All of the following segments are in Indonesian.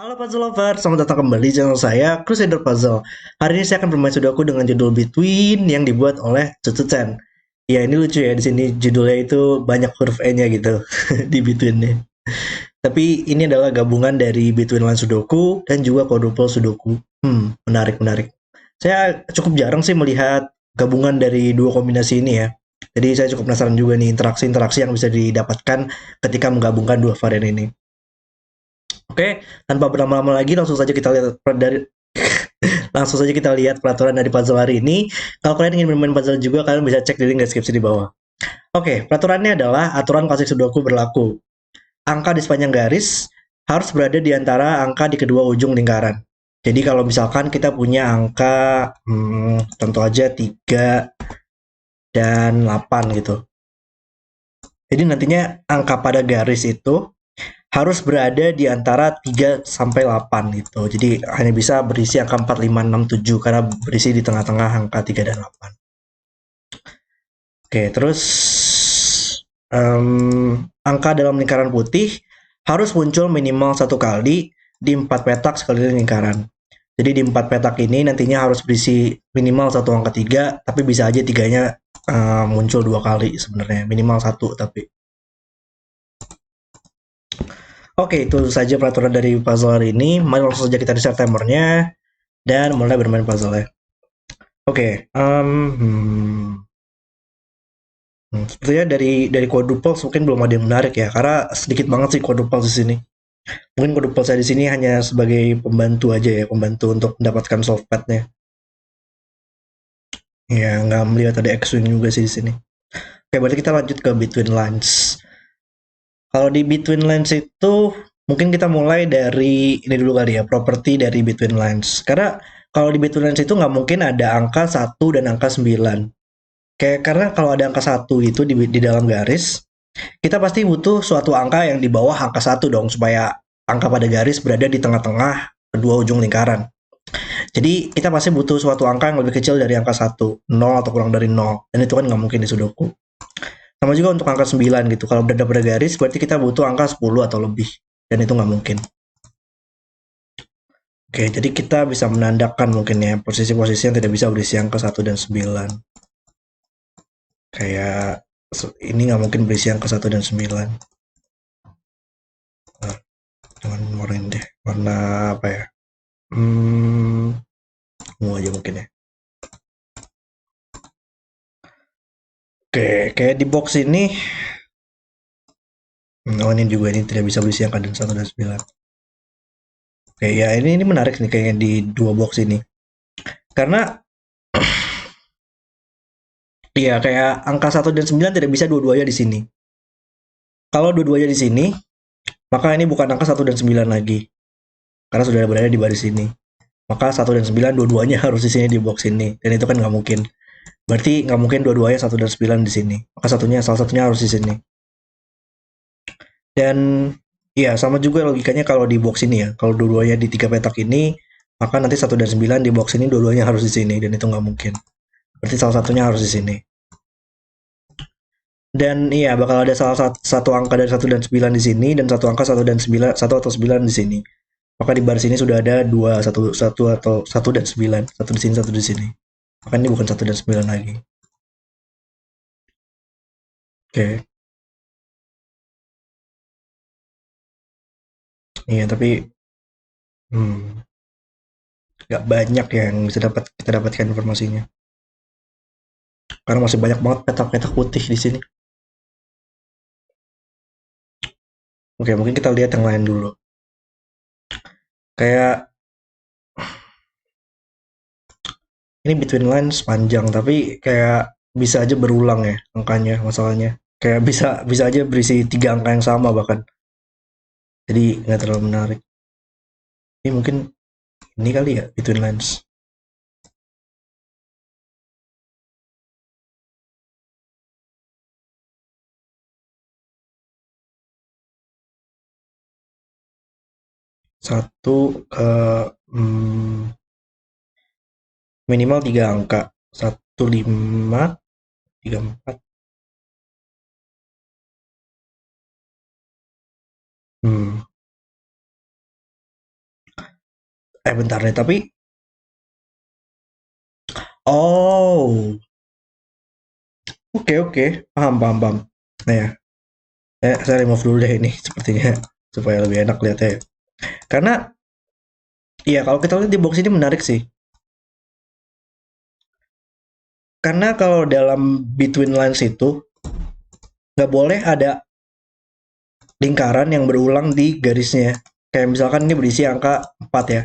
Halo Puzzle Lover, selamat datang kembali di channel saya, Crusader Puzzle. Hari ini saya akan bermain sudoku dengan judul Between yang dibuat oleh Cucucen. Ya ini lucu ya, di sini judulnya itu banyak huruf E-nya gitu di Between-nya. Tapi ini adalah gabungan dari Between Line Sudoku dan juga Quadruple Sudoku. Menarik menarik. Saya cukup jarang sih melihat gabungan dari dua kombinasi ini ya. Jadi saya cukup penasaran juga nih interaksi-interaksi yang bisa didapatkan ketika menggabungkan dua varian ini. Oke, tanpa berlama-lama lagi langsung saja kita lihat peraturan dari puzzle hari ini. Kalau kalian ingin bermain puzzle juga, kalian bisa cek di link deskripsi di bawah. Oke, peraturannya adalah aturan klasik Sudoku berlaku. Angka di sepanjang garis harus berada di antara angka di kedua ujung lingkaran. Jadi kalau misalkan kita punya angka tentu aja 3 dan 8 gitu. Jadi nantinya angka pada garis itu harus berada di antara 3 sampai 8 gitu. Jadi hanya bisa berisi angka 4, 5, 6, 7 karena berisi di tengah-tengah angka 3 dan 8. Oke, terus angka dalam lingkaran putih harus muncul minimal satu kali di 4 petak sekeliling lingkaran. Jadi di 4 petak ini nantinya harus berisi minimal satu angka 3, tapi bisa aja tiganya muncul 2 kali sebenarnya, minimal satu tapi. Oke, itu saja peraturan dari puzzle hari ini. Mari langsung saja kita reset timernya dan mulai bermain puzzle ya. Oke, sepertinya dari quadruple mungkin belum ada yang menarik ya, karena sedikit banget sih quadruple di sini. Mungkin quadruple saya di sini hanya sebagai pembantu aja ya, pembantu untuk mendapatkan soft padnya. Ya, nggak melihat ada X-wing juga sih di sini. Oke, berarti kita lanjut ke between lines. Kalau di between lines itu mungkin kita mulai dari ini dulu kali ya, properti dari between lines. Karena kalau di between lines itu nggak mungkin ada angka satu dan angka 9. Kayak karena kalau ada angka satu itu di dalam garis, kita pasti butuh suatu angka yang di bawah angka satu dong supaya angka pada garis berada di tengah-tengah kedua ujung lingkaran. Jadi kita pasti butuh suatu angka yang lebih kecil dari angka satu, 0 atau kurang dari 0. Dan itu kan nggak mungkin di Sudoku. Sama juga untuk angka 9 gitu. Kalau berada pada garis berarti kita butuh angka 10 atau lebih. Dan itu nggak mungkin. Oke, jadi kita bisa menandakan mungkin ya posisi-posisi yang tidak bisa berisi angka satu dan 9. Kayak ini nggak mungkin berisi angka satu dan 9. Nah, jangan warna ini deh. Warna apa ya? Mau aja mungkin ya. Oke, kayak di box ini, oh ini juga ini tidak bisa berisi angka dan 1 dan 9. Oke, ya ini menarik nih kayaknya di dua box ini. Karena iya kayak angka satu dan 9 tidak bisa dua-duanya di sini. Kalau dua-duanya di sini, maka ini bukan angka satu dan 9 lagi. Karena sudah berada di baris ini. Maka satu dan 9 dua-duanya harus di sini di box ini. Dan itu kan nggak mungkin. Berarti nggak mungkin dua-duanya satu dan 9 di sini. Maka salah satunya harus di sini. Dan ya sama juga logikanya kalau di box ini ya. Kalau dua-duanya di tiga petak ini, maka nanti satu dan 9 di box ini dua-duanya harus di sini. Dan itu nggak mungkin. Berarti salah satunya harus di sini. Dan iya bakal ada satu angka dari satu dan 9 di sini dan satu angka satu dan 9 satu atau 9 di sini. Maka di baris ini sudah ada dua satu atau satu dan 9 satu di sini satu di sini. Maka ini bukan satu dan 9 lagi. Oke. Iya tapi hmm, nggak banyak yang bisa kita dapatkan informasinya. Karena masih banyak banget petak-petak putih di sini. Oke, mungkin kita lihat yang lain dulu. Kayak ini between lines panjang tapi kayak bisa aja berulang ya angkanya masalahnya. Kayak bisa bisa aja berisi tiga angka yang sama bahkan. Jadi nggak terlalu menarik. Ini mungkin ini kali ya between lines. Satu minimal tiga angka. Satu lima tiga empat. Hmm. bentar nih, tapi oh, oke oke, paham paham paham. Nah ya, saya remove dulu deh ini sepertinya supaya lebih enak lihatnya ya. Karena iya kalau kita lihat di box ini menarik sih. Karena kalau dalam between lines itu nggak boleh ada lingkaran yang berulang di garisnya. Kayak misalkan ini berisi angka 4 ya.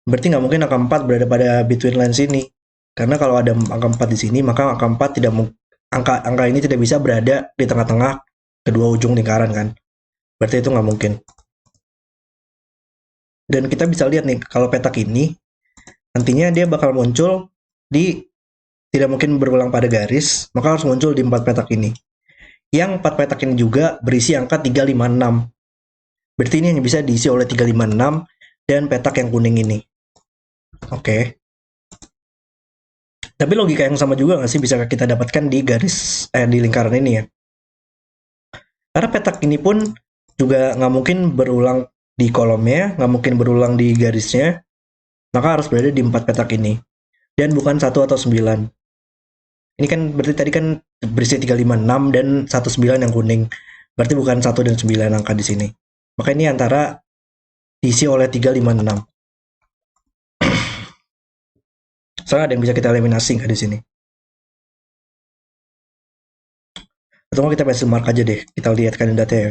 Berarti nggak mungkin angka 4 berada pada between lines ini. Karena kalau ada angka 4 di sini, maka angka 4 tidak angka ini tidak bisa berada di tengah-tengah kedua ujung lingkaran kan. Berarti itu nggak mungkin. Dan kita bisa lihat nih, kalau petak ini, nantinya dia bakal muncul di tidak mungkin berulang pada garis, maka harus muncul di 4 petak ini. Yang 4 petak ini juga berisi angka 356. Berarti ini hanya bisa diisi oleh 356 dan petak yang kuning ini. Oke. Tapi logika yang sama juga nggak sih bisa kita dapatkan di garis di lingkaran ini ya? Karena petak ini pun juga nggak mungkin berulang di kolomnya, nggak mungkin berulang di garisnya, maka harus berada di 4 petak ini. Dan bukan 1 atau 9. Ini kan berarti tadi kan berisi 356 dan 19 yang kuning. Berarti bukan 1 dan 9 angka di sini. Maka ini antara diisi oleh 356. Soalnya ada yang bisa kita eliminasi nggak di sini. Atau kita pencil mark aja deh. Kita lihat kandidatnya ya.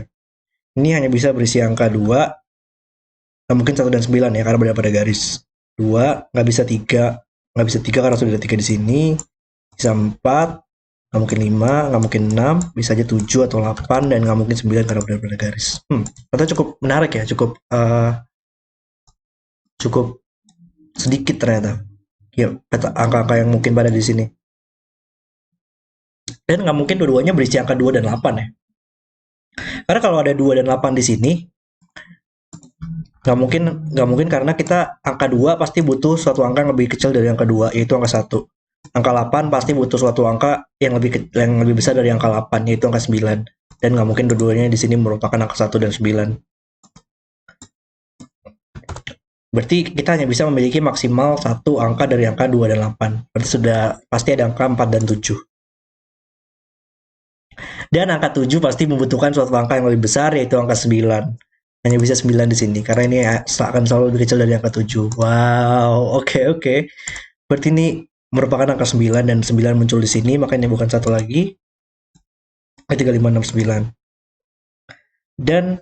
Ini hanya bisa berisi angka 2, nggak mungkin 1 dan 9 ya, karena berada pada garis. 2, nggak bisa 3. Nggak bisa 3 karena sudah ada 3 di sini. Bisa 4, nggak mungkin 5, nggak mungkin 6, bisa aja 7 atau 8, dan nggak mungkin 9 karena berada pada garis. Atau cukup menarik ya, cukup sedikit ternyata. Ya, angka-angka yang mungkin pada di sini. Dan nggak mungkin dua-duanya berisi angka 2 dan 8 ya. Karena kalau ada 2 dan 8 di sini, nggak mungkin karena kita angka 2 pasti butuh suatu angka yang lebih kecil dari angka 2, yaitu angka 1. Angka 8 pasti butuh suatu angka yang lebih besar dari angka 8, yaitu angka 9. Dan nggak mungkin dua-duanya di sini merupakan angka 1 dan 9. Berarti kita hanya bisa memiliki maksimal satu angka dari angka 2 dan 8. Berarti sudah pasti ada angka 4 dan 7. Dan angka 7 pasti membutuhkan suatu angka yang lebih besar, yaitu angka 9. Hanya bisa 9 di sini, karena ini akan selalu lebih kecil dari angka 7. Wow, oke oke. Berarti ini merupakan angka 9, dan 9 muncul di sini, makanya bukan satu lagi. 3, 5, 6, 9. Dan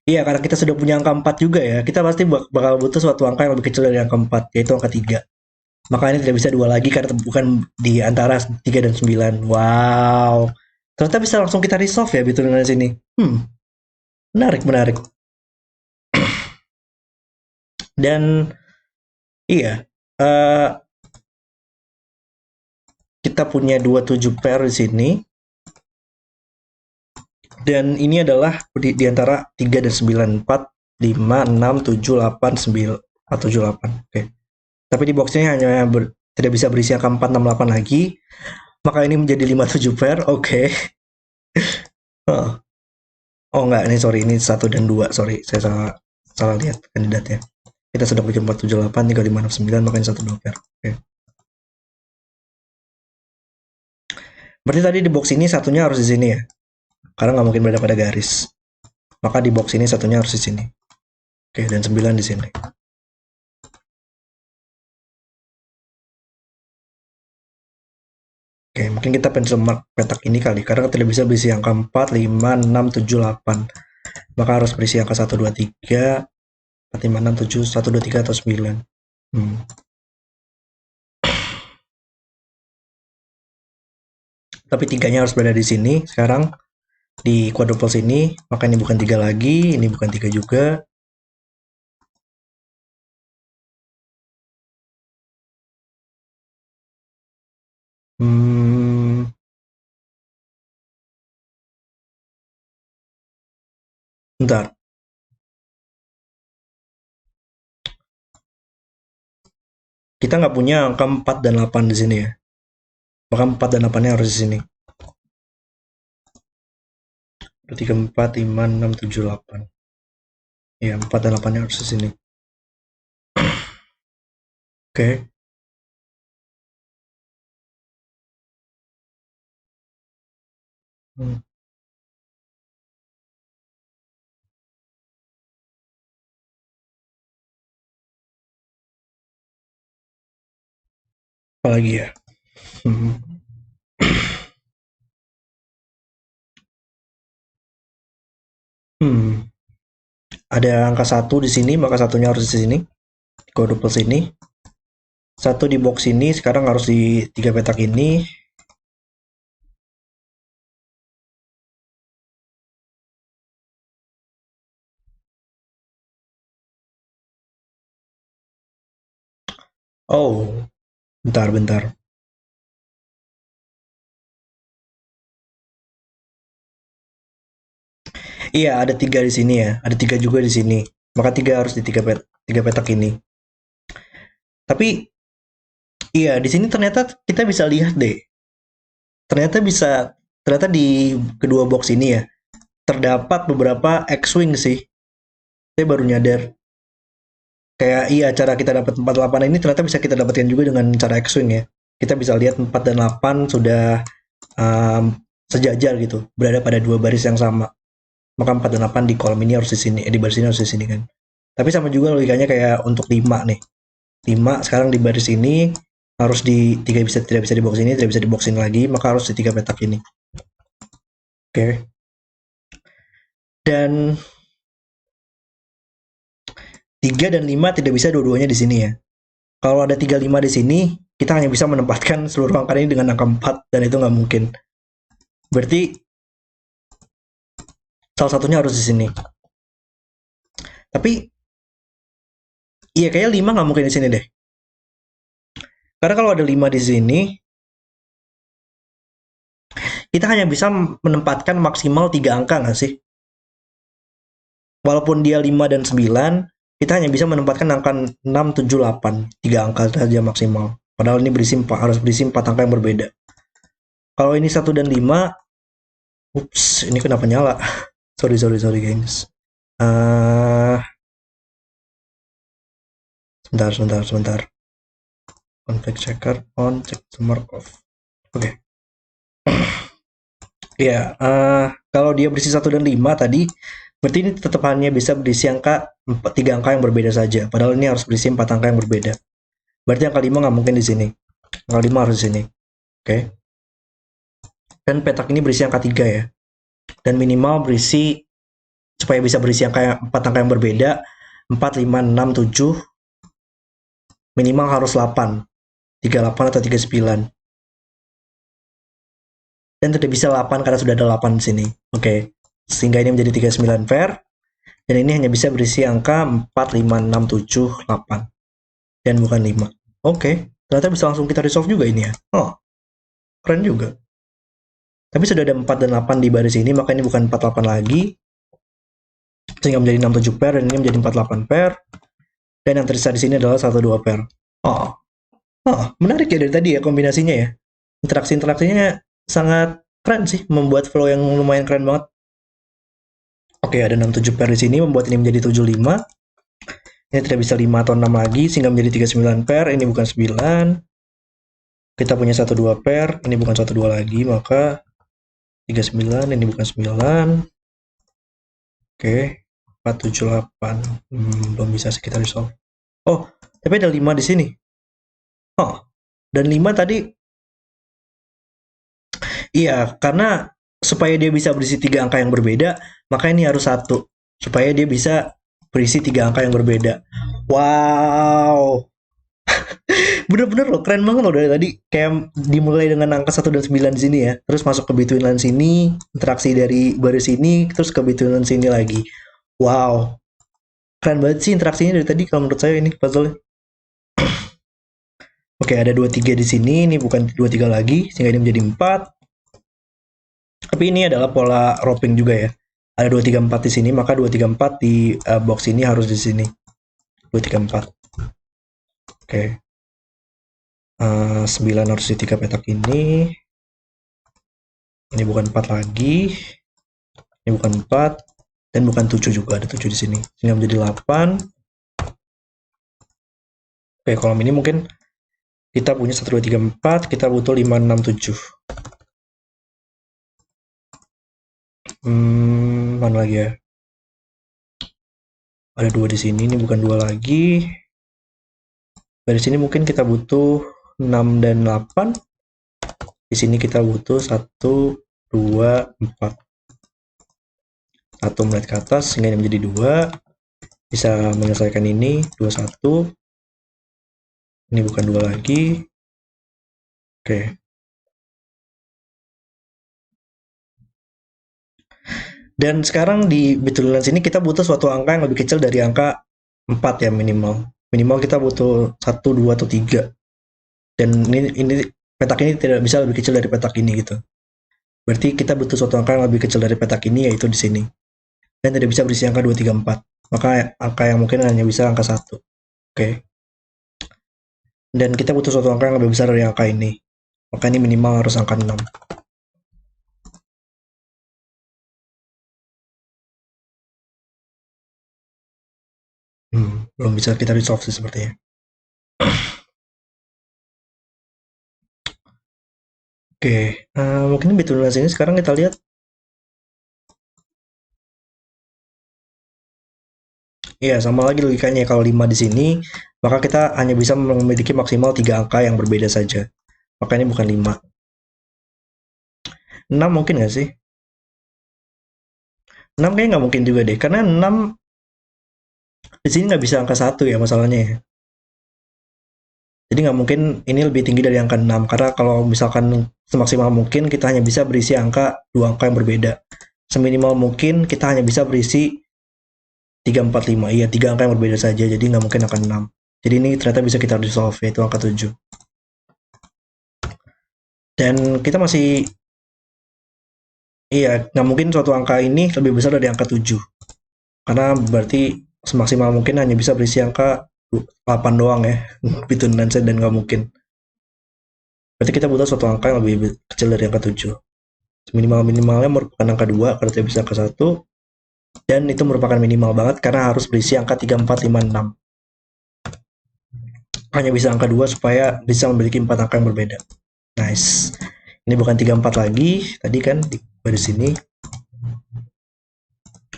iya, karena kita sudah punya angka 4 juga ya, kita pasti bakal butuh suatu angka yang lebih kecil dari angka 4, yaitu angka 3. Makanya tidak bisa 2 lagi karena bukan di antara 3 dan 9. Wow. Ternyata bisa langsung kita resolve ya betulnya di sini. Menarik, menarik. Dan iya, kita punya 27 pair di sini. Dan ini adalah di antara 3 dan 9, 4, 5, 6, 7, 8, 9, atau 7, 8. Oke. Tapi di boxnya hanya tidak bisa berisi angka 4, 6, 8 lagi. Maka ini menjadi 5, 7 pair. Oke. Oh enggak, ini sorry, ini 1 dan 2. Sorry, saya salah lihat kandidatnya. Kita sudah punya 4, 7, 8, 3, 5, 6, 9, makanya 1, 2 pair. Oke. Berarti tadi di box ini satunya harus di sini ya? Karena nggak mungkin berada pada garis. Maka di box ini satunya harus di sini. Oke, dan 9 di sini. Oke, mungkin kita pencil mark petak ini kali, karena tidak bisa berisi angka 4, 5, 6, 7, 8. Maka harus berisi angka 1, 2, 3, 4, 5, 6, 7, 1, 2, 3, atau 9. Tapi tiganya harus berada di sini sekarang. Di quadruple sini, maka ini bukan 3 lagi, ini bukan 3 juga. Bentar. Kita nggak punya angka 4 dan 8 di sini ya. Maka 4 dan 8-nya harus di sini. 2, 3, 4, 5, 6, 7, 8. Ya, 4 dan 8-nya harus di sini. Oke. Hmm, Apalagi ya? Hmm. Hmm. Ada angka satu di sini, maka satunya harus di sini. Kode plus ini. Satu di box ini, sekarang harus di tiga petak ini. Oh, bentar. Iya, ada tiga di sini ya. Ada tiga juga di sini. Maka tiga harus di tiga petak ini. Tapi, iya, di sini ternyata kita bisa lihat deh. Ternyata bisa, ternyata di kedua box ini ya, terdapat beberapa X-Wing sih. Saya baru nyadar. Kayak iya, cara kita dapat 4 8 ini ternyata bisa kita dapatkan juga dengan cara X-Wing ya. Kita bisa lihat 4 dan 8 sudah sejajar gitu, berada pada dua baris yang sama. Maka 4 dan 8 di kolom ini harus di sini, di baris ini harus di sini kan. Tapi sama juga logikanya kayak untuk 5 nih. 5 sekarang di baris ini harus di tiga bisa tidak bisa di box ini, tidak bisa di box ini lagi, maka harus di tiga petak ini. Oke. Okay. Dan 3 dan 5 tidak bisa dua-duanya di sini ya. Kalau ada 3 5 di sini, kita hanya bisa menempatkan seluruh angka ini dengan angka 4 dan itu nggak mungkin. Berarti salah satunya harus di sini. Tapi iya kayaknya 5 nggak mungkin di sini deh. Karena kalau ada 5 di sini, kita hanya bisa menempatkan maksimal 3 angka nggak sih? Walaupun dia 5 dan 9, kita hanya bisa menempatkan angka 6, 7, 8. 3 angka saja maksimal. Padahal ini harus berisi 4 angka yang berbeda. Kalau ini 1 dan 5, ups, ini kenapa nyala? sorry guys. Sebentar. Config checker on, check the mark off. Oke. Ya, kalau dia berisi 1 dan 5 tadi, berarti ini tetap hanya bisa berisi angka 3 angka yang berbeda saja. Padahal ini harus berisi 4 angka yang berbeda. Berarti angka 5 nggak mungkin di sini. Angka 5 harus di sini. Oke. Dan petak ini berisi angka 3 ya. Dan minimal berisi, supaya bisa berisi 4 angka yang berbeda, 4, 5, 6, 7, minimal harus 8. 38 atau 39. Dan tidak bisa 8 karena sudah ada 8 di sini. Oke. Sehingga ini menjadi 39 pair. Dan ini hanya bisa berisi angka 4, 5, 6, 7, 8. Dan bukan 5. Oke. Ternyata bisa langsung kita resolve juga ini ya. Oh, keren juga. Tapi sudah ada 4 dan 8 di baris ini, maka ini bukan 4, 8 lagi. Sehingga menjadi 6, 7 pair, dan ini menjadi 4, 8 pair. Dan yang tersisa di sini adalah 1, 2 pair. Menarik ya dari tadi ya kombinasinya ya. Interaksinya sangat keren sih, membuat flow yang lumayan keren banget. Oke, ada 6, 7 pair di sini, membuat ini menjadi 7, 5. Ini tidak bisa 5 atau 6 lagi, sehingga menjadi 39 pair. Ini bukan 9. Kita punya 1, 2 pair. Ini bukan 1, 2 lagi, maka 39. Ini bukan 9. Oke, 4, 7, 8. Belum bisa kita resolve. Oh, tapi ada 5 di sini. Dan 5 tadi, iya, karena supaya dia bisa berisi 3 angka yang berbeda, maka ini harus 1. Supaya dia bisa berisi 3 angka yang berbeda. Wow, bener-bener loh, keren banget loh dari tadi. Kayak dimulai dengan angka 1 dan 9 di sini ya. Terus masuk ke between line sini, interaksi dari baris ini, terus ke between line sini lagi. Wow, keren banget sih interaksinya dari tadi kalau menurut saya ini puzzle. Oke, ada 23 di sini, ini bukan 23 lagi, sehingga ini menjadi 4. Tapi ini adalah pola roping juga ya. Ada 234 di sini, maka 234 di box ini harus di sini. 234. Oke. 9 harus di 3 petak ini. Ini bukan 4 lagi. Ini bukan 4. Dan bukan 7 juga, ada 7 di sini. Sehingga menjadi 8. Oke, kolom ini mungkin kita punya 1, 2, 3, 4, kita butuh 5, 6, 7. Mana lagi ya? Ada 2 di sini, ini bukan 2 lagi. Dari sini mungkin kita butuh 6 dan 8. Di sini kita butuh 1, 2, 4. 1 melihat ke atas sehingga ini menjadi 2. Bisa menyelesaikan ini, 2, 1. Ini bukan 2 lagi. Oke. Dan sekarang di Between Lines ini kita butuh suatu angka yang lebih kecil dari angka 4 ya minimal. Minimal kita butuh 1, 2, atau 3. Dan ini petak ini tidak bisa lebih kecil dari petak ini gitu. Berarti kita butuh suatu angka yang lebih kecil dari petak ini, yaitu di sini. Dan tidak bisa berisi angka 2, 3, 4. Maka angka yang mungkin hanya bisa angka 1. Oke. Dan kita butuh suatu angka yang lebih besar dari angka ini. Maka ini minimal harus angka 6. Belum bisa kita resolve sih sepertinya. Oke, mungkin Between Lines ini sekarang kita lihat. Iya, sama lagi logikanya. Kalau 5 di sini, maka kita hanya bisa memiliki maksimal 3 angka yang berbeda saja. Maka ini bukan 5. 6 mungkin nggak sih? 6 kayaknya nggak mungkin juga deh. Karena 6 di sini nggak bisa angka 1 ya masalahnya ya. Jadi nggak mungkin ini lebih tinggi dari angka 6. Karena kalau misalkan semaksimal mungkin kita hanya bisa berisi angka 2 angka yang berbeda. Seminimal mungkin kita hanya bisa berisi 3, 4, 5. Iya, 3 angka yang berbeda saja. Jadi nggak mungkin angka 6. Jadi ini ternyata bisa kita resolve, yaitu angka 7. Dan kita masih, iya, nggak mungkin suatu angka ini lebih besar dari angka 7. Karena berarti semaksimal mungkin hanya bisa berisi angka 8 doang ya. Between Lines dan nggak mungkin. Berarti kita butuh suatu angka yang lebih kecil dari angka 7. Minimal-minimalnya merupakan angka 2, karena tidak bisa angka 1. Dan itu merupakan minimal banget karena harus berisi angka 3, 4, 5, 6. Hanya bisa angka 2 supaya bisa memiliki 4 angka yang berbeda. Nice. Ini bukan 3, 4 lagi. Tadi kan di baris sini.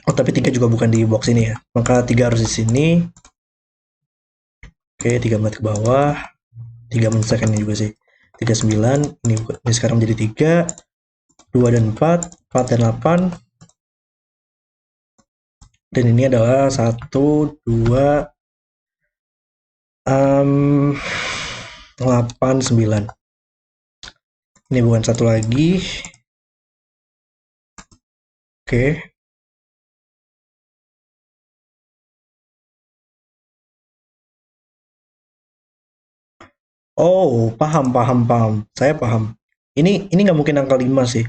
Oh, tapi 3 juga bukan di box ini ya. Maka 3 harus di sini. Oke, 3 melihat ke bawah. 3 menyelesaikan ini juga sih. 3, 9. Ini sekarang menjadi 3. 2 dan 4. 4 dan 8. Dan ini adalah 1, 2, 8, 9. Ini bukan 1 lagi. Oke. Oh, paham, paham, paham. Saya paham. Ini nggak mungkin angka 5 sih.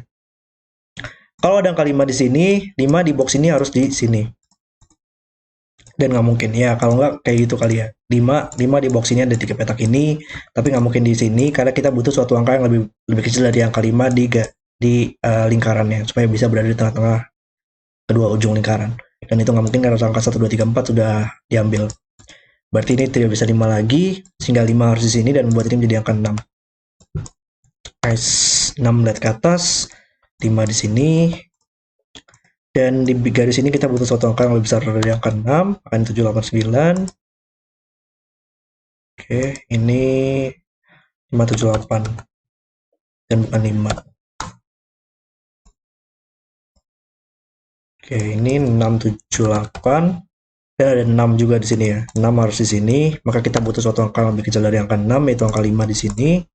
Kalau ada angka 5 di sini, 5 di box ini harus di sini. Dan nggak mungkin. Ya, kalau nggak kayak gitu kali ya. 5 di box ini ada 3 petak ini, tapi nggak mungkin di sini karena kita butuh suatu angka yang lebih kecil dari angka 5 di lingkarannya supaya bisa berada di tengah-tengah kedua ujung lingkaran. Dan itu nggak mungkin karena angka 1, 2, 3, 4 sudah diambil. Berarti ini tidak bisa 5 lagi, sehingga 5 harus di sini dan membuat ini menjadi angka 6. Nice. 6 lihat ke atas, 5 di sini. Dan di garis ini kita butuh suatu angka yang lebih besar dari angka 6, akan 7, 8, 9. Oke, ini 5, 7, 8. Dan bukan 5. Oke, ini 6, 7, 8. Dan ada 6 juga di sini ya. 6 harus di sini, maka kita butuh suatu angka yang lebih kecil dari angka 6, yaitu angka 5 di sini.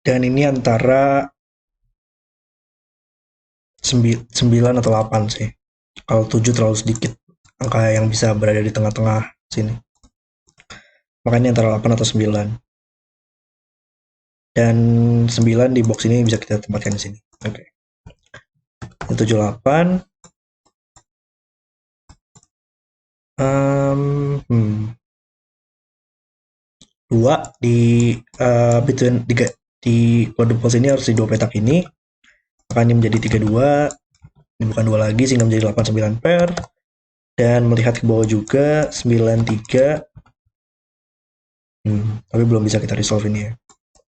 Dan ini antara 9 atau 8 sih. Kalau 7 terlalu sedikit angka yang bisa berada di tengah-tengah sini. Makanya antara 8 atau 9. Dan 9 di box ini bisa kita tempatkan di sini. Oke. 7, 8. 2 di di quadruple ini harus di 2 petak ini. Maka ini menjadi 32. Ini bukan 2 lagi sehingga menjadi 89 pair. Dan melihat ke bawah juga 93. Tapi belum bisa kita resolve ini ya.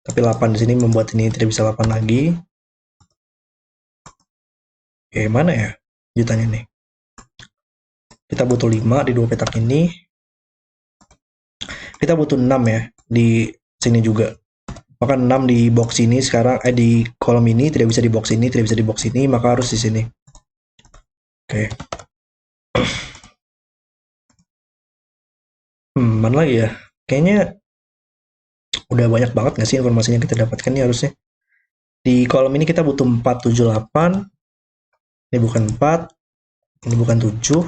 Tapi 8 di sini membuat ini tidak bisa 8 lagi. Oke, mana ya jutannya nih? Kita butuh 5 di dua petak ini. Kita butuh 6 ya di sini juga. Maka 6 di box ini sekarang di kolom ini tidak bisa di box ini, tidak bisa di box ini, maka harus di sini. Oke. Mana lagi ya? Kayaknya udah banyak banget nggak sih informasinya yang kita dapatkan nih harusnya. Di kolom ini kita butuh 4, 7, 8. Ini bukan 4, ini bukan 7.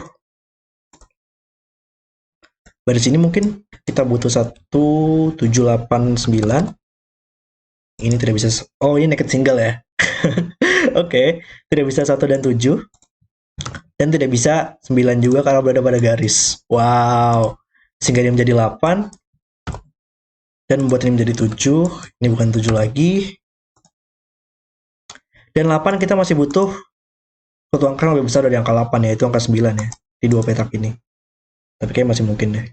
Dari sini mungkin kita butuh 1, 7, 8, 9. Ini tidak bisa. Oh, ini naked single ya. Oke, tidak bisa 1 dan 7. Dan tidak bisa 9 juga karena berada pada garis. Wow. Sehingga dia menjadi 8. Dan membuat ini menjadi 7. Ini bukan 7 lagi. Dan 8 kita masih butuh suatu angka yang lebih besar dari angka 8, yaitu angka 9 ya. Di dua petak ini. Tapi kayak masih mungkin deh.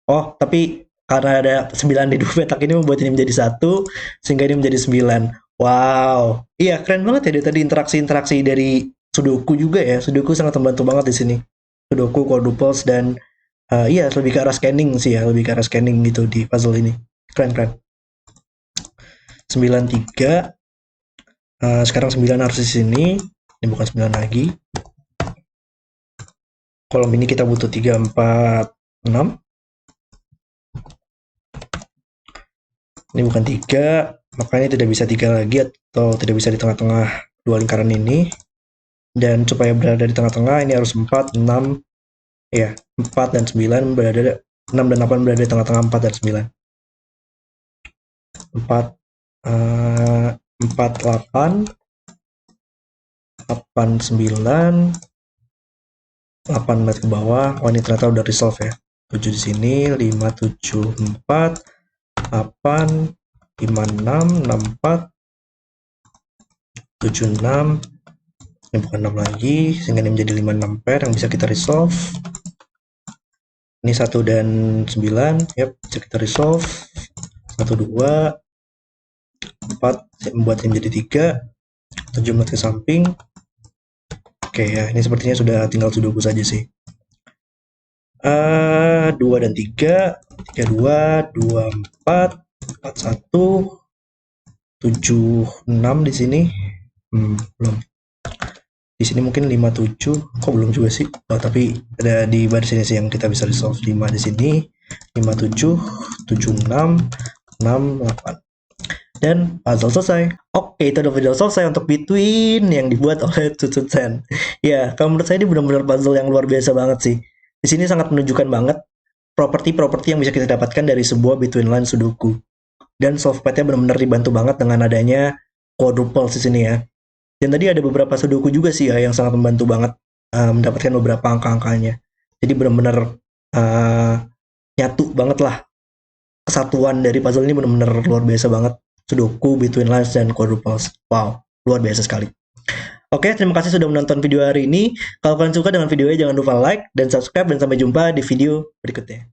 Oh, tapi karena ada 9 di dua petak ini membuat ini menjadi 1, sehingga ini menjadi 9. Wow. Iya, keren banget ya dia tadi interaksi-interaksi dari Sudoku juga ya. Sudoku sangat membantu banget di sini. Sudoku, quadruples, dan iya lebih ke arah scanning sih ya, lebih ke arah scanning gitu di puzzle ini. Keren. 93. Sekarang 9 harus di sini. Ini bukan 9 lagi. Kolom ini kita butuh 3, 4, 6. Ini bukan 3, makanya tidak bisa 3 lagi atau tidak bisa di tengah-tengah dua lingkaran ini. Dan supaya berada di tengah-tengah ini harus 4, 6. Ya, 4 dan 9 berada 6 dan 8 berada di tengah-tengah 4 dan 9. 4 8 8 9 8 lihat ke bawah. Oh, ini ternyata udah resolve ya. 7 di sini, 5 7 4 8 5 6 6 4 7 6. Ini bukan 6 lagi, sehingga ini menjadi 5 6 pair yang bisa kita resolve. Ini 1 dan 9, yep, bisa kita resolve. 1 2 4 membuat ini menjadi 3. 7 ke samping. Oke ya, ini sepertinya sudah tinggal Sudoku saja sih. 2 dan 3, 3 2 2 4 4 1 7 6 di sini. Belum. Di sini mungkin 5 7. Kok belum juga sih? Oh, tapi ada di baris ini sih yang kita bisa resolve. 5 di sini, 5 7 7 6 6 8. Dan puzzle selesai. Oke, itu udah video selesai untuk Between yang dibuat oleh Tsutsen. Ya, kalau menurut saya ini benar-benar puzzle yang luar biasa banget sih. Di sini sangat menunjukkan banget properti-properti yang bisa kita dapatkan dari sebuah Between Line Sudoku. Dan softpadnya benar-benar dibantu banget dengan adanya quadruples di sini ya. Dan tadi ada beberapa Sudoku juga sih ya yang sangat membantu banget mendapatkan beberapa angka-angkanya. Jadi benar-benar nyatu banget lah. Kesatuan dari puzzle ini benar-benar luar biasa banget. Sudoku, Between Lines, dan quadruples. Wow, luar biasa sekali. Oke, terima kasih sudah menonton video hari ini. Kalau kalian suka dengan video ini, jangan lupa like dan subscribe, dan sampai jumpa di video berikutnya.